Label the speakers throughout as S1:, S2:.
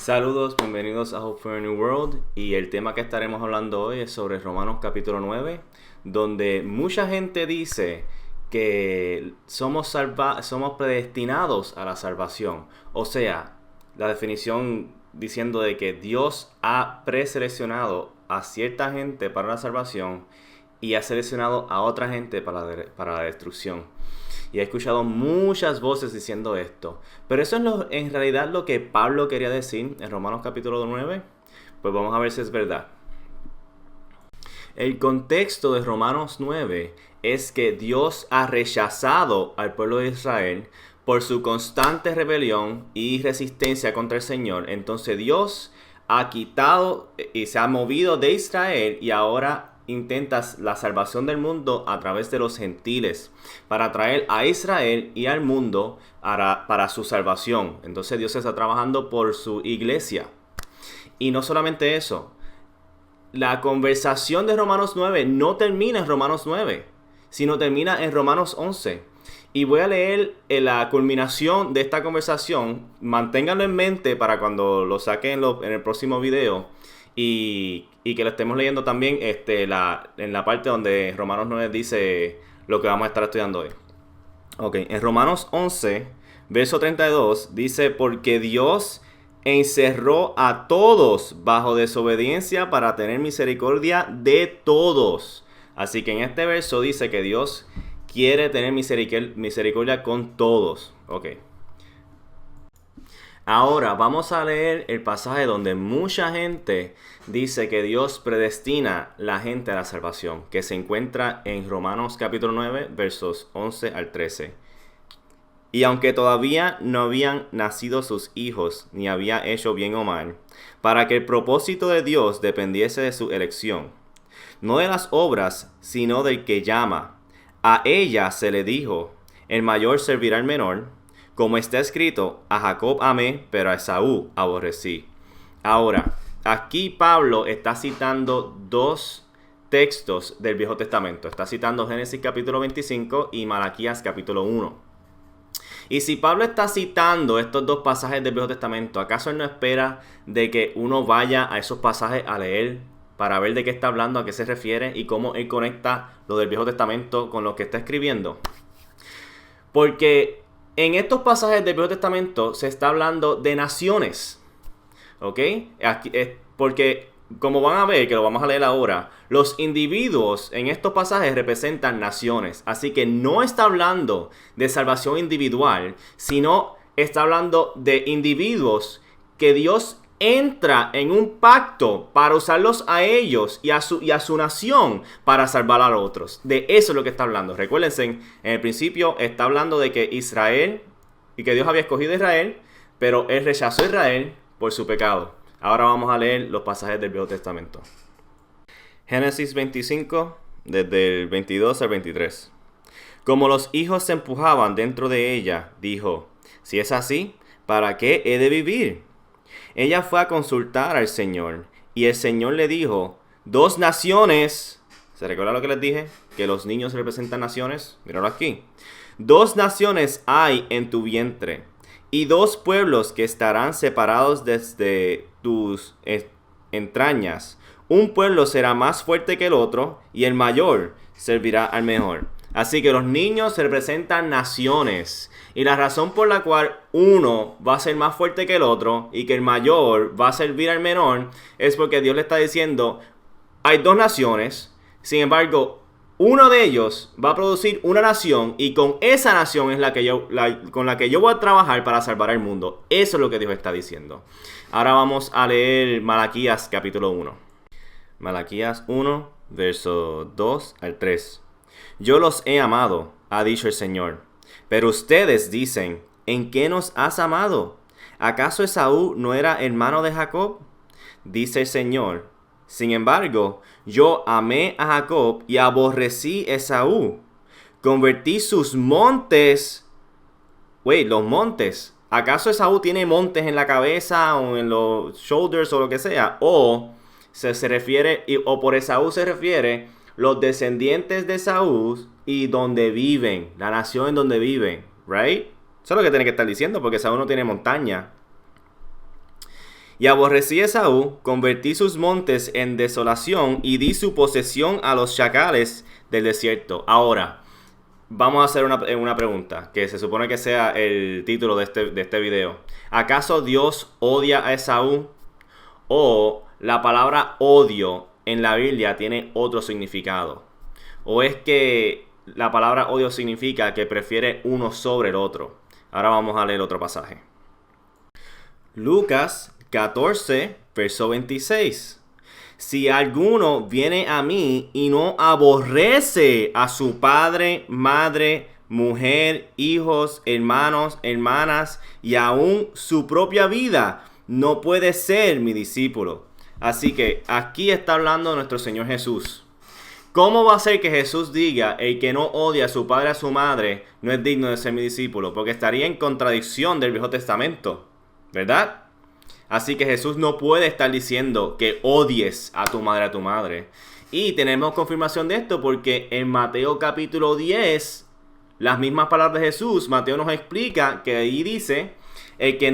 S1: Saludos, bienvenidos a Hope for a New World, y el tema que estaremos hablando hoy es sobre Romanos capítulo 9, donde mucha gente dice que somos predestinados a la salvación. O sea, la definición diciendo de que Dios ha preseleccionado a cierta gente para la salvación y ha seleccionado a otra gente para la destrucción. Y he escuchado muchas voces diciendo esto. Pero eso es en realidad lo que Pablo quería decir en Romanos capítulo 9. Pues vamos a ver si es verdad. El contexto de Romanos 9 es que Dios ha rechazado al pueblo de Israel por su constante rebelión y resistencia contra el Señor. Entonces Dios ha quitado y se ha movido de Israel y ahora intentas la salvación del mundo a través de los gentiles, para traer a Israel y al mundo para su salvación. Entonces Dios está trabajando por su iglesia. Y no solamente eso, la conversación de Romanos 9 no termina en Romanos 9, sino termina en Romanos 11. Y voy a leer la culminación de esta conversación. Manténganlo en mente para cuando lo saquen en el próximo video. Y que lo estemos leyendo también en la parte donde Romanos 9 dice lo que vamos a estar estudiando hoy. Ok, en Romanos 11, verso 32, dice: porque Dios encerró a todos bajo desobediencia para tener misericordia de todos. Así que en este verso dice que Dios quiere tener misericordia con todos. Ok. Ahora vamos a leer el pasaje donde mucha gente dice que Dios predestina la gente a la salvación, que se encuentra en Romanos capítulo 9, versos 11 al 13. Y aunque todavía no habían nacido sus hijos, ni había hecho bien o mal, para que el propósito de Dios dependiese de su elección, no de las obras, sino del que llama. A ella se le dijo: el mayor servirá al menor. Como está escrito: a Jacob amé, pero a Esaú aborrecí. Ahora, aquí Pablo está citando dos textos del Viejo Testamento. Está citando Génesis capítulo 25 y Malaquías capítulo 1. Y si Pablo está citando estos dos pasajes del Viejo Testamento, ¿acaso él no espera de que uno vaya a esos pasajes a leer para ver de qué está hablando, a qué se refiere y cómo él conecta lo del Viejo Testamento con lo que está escribiendo? Porque en estos pasajes del Viejo Testamento se está hablando de naciones. ¿Ok? Porque, como van a ver, que lo vamos a leer ahora, los individuos en estos pasajes representan naciones. Así que no está hablando de salvación individual, sino está hablando de individuos que Dios entra en un pacto para usarlos a ellos y a su nación para salvar a los otros. De eso es lo que está hablando. Recuérdense, en el principio está hablando de que Israel, y que Dios había escogido a Israel, pero él rechazó a Israel por su pecado. Ahora vamos a leer los pasajes del Viejo Testamento. Génesis 25, desde el 22 al 23. Como los hijos se empujaban dentro de ella, dijo: si es así, ¿para qué he de vivir? Ella fue a consultar al Señor, y el Señor le dijo: dos naciones. ¿Se recuerda lo que les dije? Que los niños representan naciones. Míralo aquí. Dos naciones hay en tu vientre, y dos pueblos que estarán separados desde tus entrañas. Un pueblo será más fuerte que el otro, y el mayor servirá al mejor. Así que los niños representan naciones. Y la razón por la cual uno va a ser más fuerte que el otro y que el mayor va a servir al menor es porque Dios le está diciendo: hay dos naciones, sin embargo, uno de ellos va a producir una nación, y con esa nación es con la que yo voy a trabajar para salvar al mundo. Eso es lo que Dios está diciendo. Ahora vamos a leer Malaquías capítulo 1. Malaquías 1, verso 2 al 3. Yo los he amado, ha dicho el Señor. Pero ustedes dicen: ¿en qué nos has amado? ¿Acaso Esaú no era hermano de Jacob? Dice el Señor: sin embargo, yo amé a Jacob y aborrecí a Esaú. Convertí sus montes. Los montes. ¿Acaso Esaú tiene montes en la cabeza o en los shoulders o lo que sea? O se refiere, o por Esaú se refiere los descendientes de Esaú y donde viven, la nación en donde viven, right? Eso es lo que tiene que estar diciendo, porque Esaú no tiene montaña. Y aborrecí a Esaú, convertí sus montes en desolación y di su posesión a los chacales del desierto. Ahora, vamos a hacer una pregunta, que se supone que sea el título de este video. ¿Acaso Dios odia a Esaú? ¿O la palabra odio en la Biblia tiene otro significado? ¿O es que la palabra odio significa que prefiere uno sobre el otro? Ahora vamos a leer otro pasaje. Lucas 14, verso 26. Si alguno viene a mí y no aborrece a su padre, madre, mujer, hijos, hermanos, hermanas y aún su propia vida, no puede ser mi discípulo. Así que aquí está hablando nuestro Señor Jesús. ¿Cómo va a ser que Jesús diga, el que no odia a su padre, a su madre, no es digno de ser mi discípulo? Porque estaría en contradicción del Viejo Testamento, ¿verdad? Así que Jesús no puede estar diciendo que odies a tu madre, a tu madre. Y tenemos confirmación de esto porque en Mateo capítulo 10, las mismas palabras de Jesús, Mateo nos explica que ahí dice, el que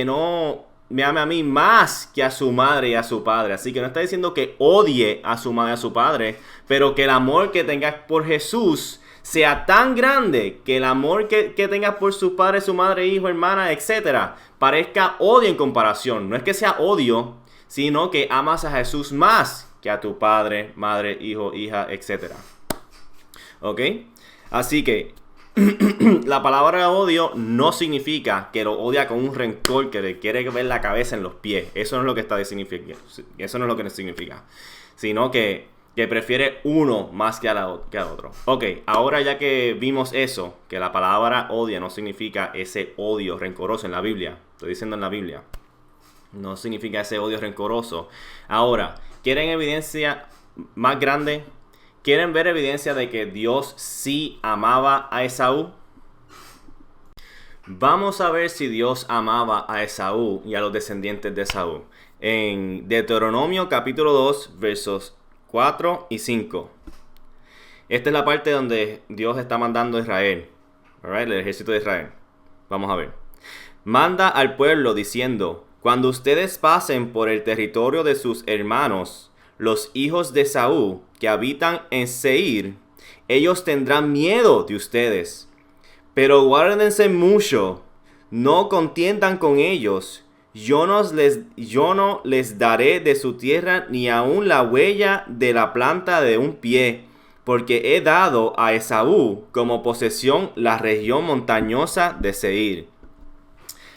S1: no me ame a mí más que a su madre y a su padre. Así que no está diciendo que odie a su madre y a su padre, pero que el amor que tengas por Jesús sea tan grande que el amor que tengas por su padre, su madre, hijo, hermana, etcétera, parezca odio en comparación. No es que sea odio, sino que amas a Jesús más que a tu padre, madre, hijo, hija, etcétera. ¿Ok? Así que la palabra odio no significa que lo odia con un rencor, que le quiere ver la cabeza en los pies. Eso no es lo que está significando. Eso no es lo que significa. Sino que prefiere uno más que al otro. Ok, ahora ya que vimos eso, que la palabra odia no significa ese odio rencoroso en la Biblia. Estoy diciendo en la Biblia. No significa ese odio rencoroso. Ahora, ¿quieren evidencia más grande? ¿Quieren ver evidencia de que Dios sí amaba a Esaú? Vamos a ver si Dios amaba a Esaú y a los descendientes de Esaú. En Deuteronomio capítulo 2, versos 4 y 5. Esta es la parte donde Dios está mandando a Israel, el ejército de Israel. Vamos a ver. Manda al pueblo diciendo, cuando ustedes pasen por el territorio de sus hermanos, los hijos de Esaú, que habitan en Seir, ellos tendrán miedo de ustedes. Pero guárdense mucho, no contiendan con ellos. Yo no les daré de su tierra ni aun la huella de la planta de un pie, porque he dado a Esaú como posesión la región montañosa de Seir.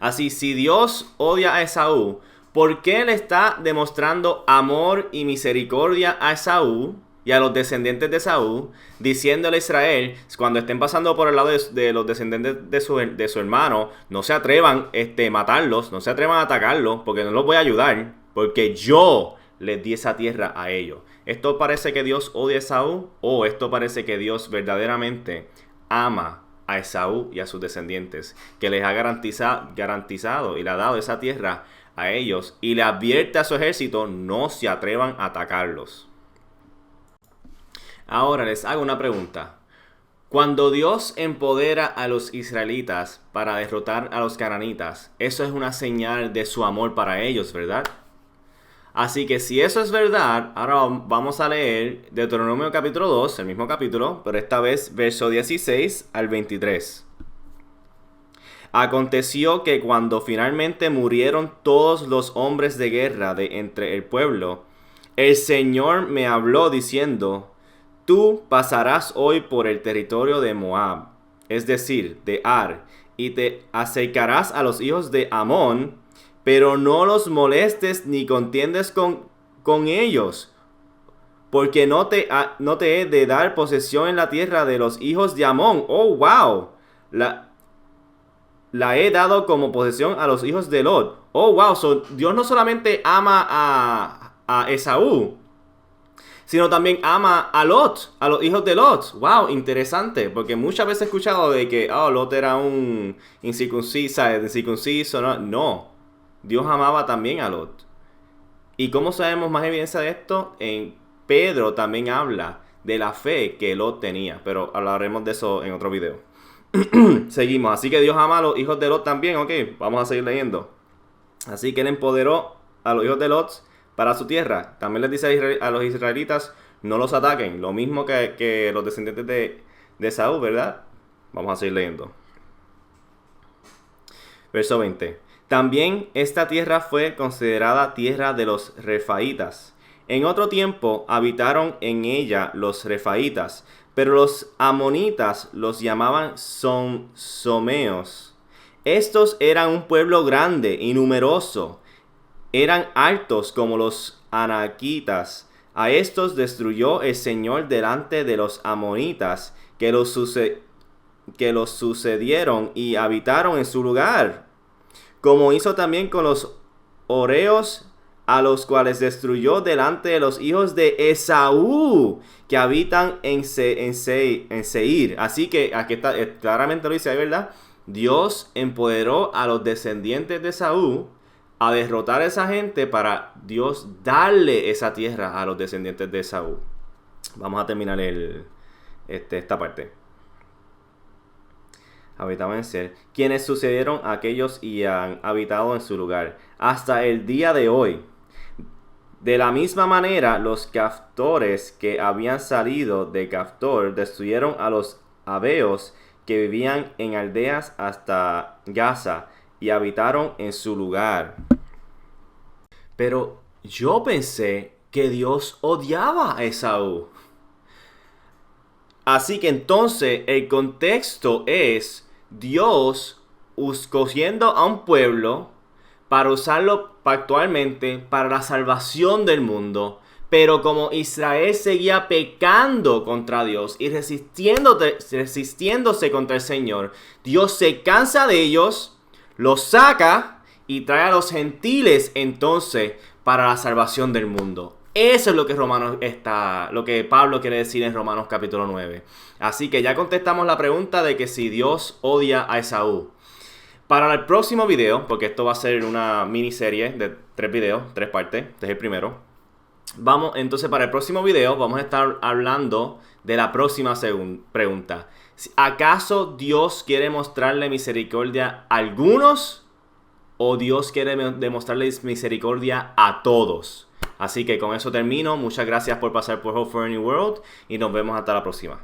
S1: Así, si Dios odia a Esaú, ¿por qué le está demostrando amor y misericordia a Esaú y a los descendientes de Esaú, diciéndole a Israel, cuando estén pasando por el lado de los descendientes de su hermano, no se atrevan a matarlos, no se atrevan a atacarlos, porque no los voy a ayudar, porque yo les di esa tierra a ellos? ¿Esto parece que Dios odia a Esaú? ¿O esto parece que Dios verdaderamente ama a Esaú y a sus descendientes, que les ha garantizado y le ha dado esa tierra a ellos, y le advierte a su ejército, no se atrevan a atacarlos? Ahora les hago una pregunta. Cuando Dios empodera a los israelitas para derrotar a los cananitas, eso es una señal de su amor para ellos, ¿verdad? Así que si eso es verdad, ahora vamos a leer Deuteronomio capítulo 2, el mismo capítulo, pero esta vez verso 16 al 23. Aconteció que cuando finalmente murieron todos los hombres de guerra de entre el pueblo, el Señor me habló diciendo, tú pasarás hoy por el territorio de Moab, es decir, de Ar, y te acercarás a los hijos de Amón, pero no los molestes ni contiendes con ellos, porque no te he de dar posesión en la tierra de los hijos de Amón. ¡Oh, wow! La he dado como posesión a los hijos de Lot. ¡Oh, wow! So, Dios no solamente ama a Esaú, sino también ama a Lot, a los hijos de Lot. ¡Wow! Interesante, porque muchas veces he escuchado de que Lot era un incircunciso. No. Dios amaba también a Lot. ¿Y cómo sabemos más evidencia de esto? En Pedro también habla de la fe que Lot tenía, pero hablaremos de eso en otro video. Seguimos. Así que Dios ama a los hijos de Lot también. Ok, vamos a seguir leyendo. Así que él empoderó a los hijos de Lot para su tierra. También les dice a los israelitas, no los ataquen. Lo mismo que los descendientes de Saúl, ¿verdad? Vamos a seguir leyendo. Verso 20. También esta tierra fue considerada tierra de los refaítas. En otro tiempo habitaron en ella los refaítas, pero los amonitas los llamaban someos. Estos eran un pueblo grande y numeroso. Eran altos como los anaquitas. A estos destruyó el Señor delante de los amonitas que los sucedieron y habitaron en su lugar. Como hizo también con los horeos, a los cuales destruyó delante de los hijos de Esaú, que habitan en Seir. Así que aquí está, claramente lo dice ahí, ¿verdad? Dios empoderó a los descendientes de Esaú a derrotar a esa gente para Dios darle esa tierra a los descendientes de Esaú. Vamos a terminar esta parte. Habitaban en Seir, quienes sucedieron a aquellos y han habitado en su lugar hasta el día de hoy. De la misma manera, los caftores que habían salido de Caftor destruyeron a los abeos que vivían en aldeas hasta Gaza y habitaron en su lugar. Pero yo pensé que Dios odiaba a Esaú. Así que entonces el contexto es Dios escogiendo a un pueblo para usarlo pactualmente para la salvación del mundo. Pero como Israel seguía pecando contra Dios y resistiéndose contra el Señor, Dios se cansa de ellos, los saca y trae a los gentiles entonces para la salvación del mundo. Eso es lo que lo que Pablo quiere decir en Romanos capítulo 9. Así que ya contestamos la pregunta de que si Dios odia a Esaú. Para el próximo video, porque esto va a ser una miniserie de 3 videos, 3 partes, este es el primero. Entonces para el próximo video vamos a estar hablando de la próxima pregunta. ¿Acaso Dios quiere mostrarle misericordia a algunos o Dios quiere demostrarles misericordia a todos? Así que con eso termino. Muchas gracias por pasar por Hope for a New World y nos vemos hasta la próxima.